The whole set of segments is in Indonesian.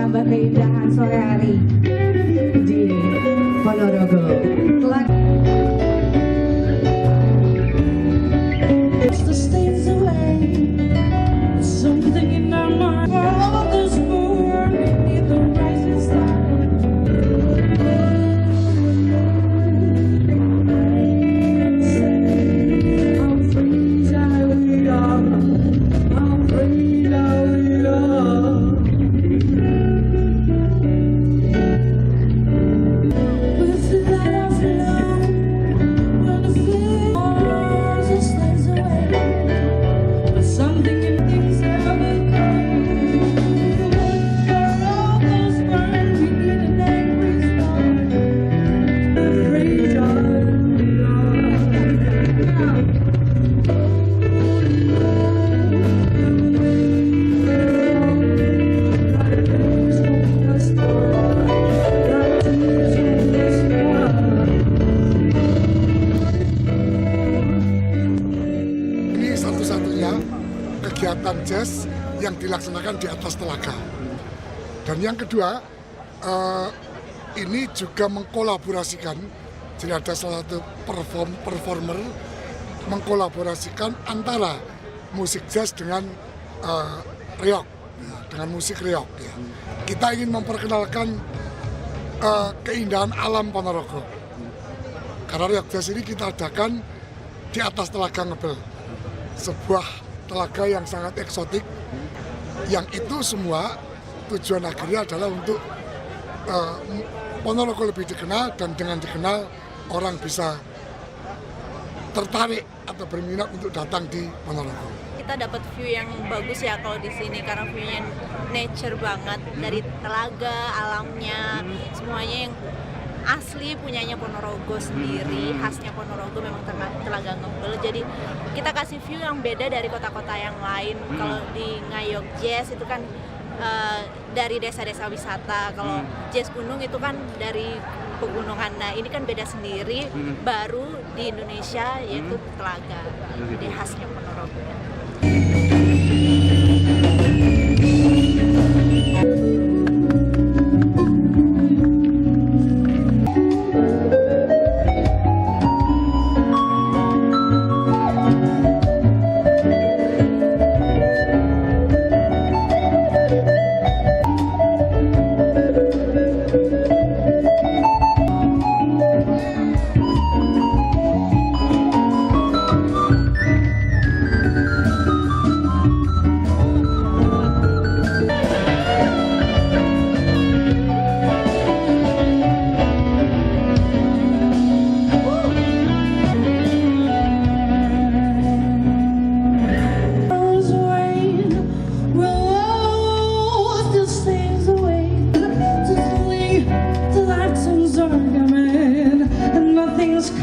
menambah keindahan sore hari di Ponorogo. Kegiatan jazz yang dilaksanakan di atas telaga. Dan yang kedua, ini juga mengkolaborasikan, jadi ada salah satu performer mengkolaborasikan antara musik jazz dengan reog, dengan musik reog. Ya. Kita ingin memperkenalkan keindahan alam Ponorogo. Karena reog jazz ini kita adakan di atas telaga Ngebel, sebuah telaga yang sangat eksotik, yang itu semua tujuan akhirnya adalah untuk Ponorogo lebih dikenal, dan dengan dikenal orang bisa tertarik atau berminat untuk datang di Ponorogo. Kita dapat view yang bagus ya kalau di sini, karena view-nya nature banget, dari telaga, alamnya, semuanya yang asli punyanya Ponorogo sendiri, khasnya Ponorogo memang Telaga Ngebel. Jadi kita kasih view yang beda dari kota-kota yang lain. Kalau di Ngayog Jazz itu kan dari desa-desa wisata, kalau jazz gunung itu kan dari pegunungan. Nah ini kan beda sendiri, baru di Indonesia, yaitu Telaga, jadi khasnya Ponorogo.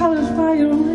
Colors fire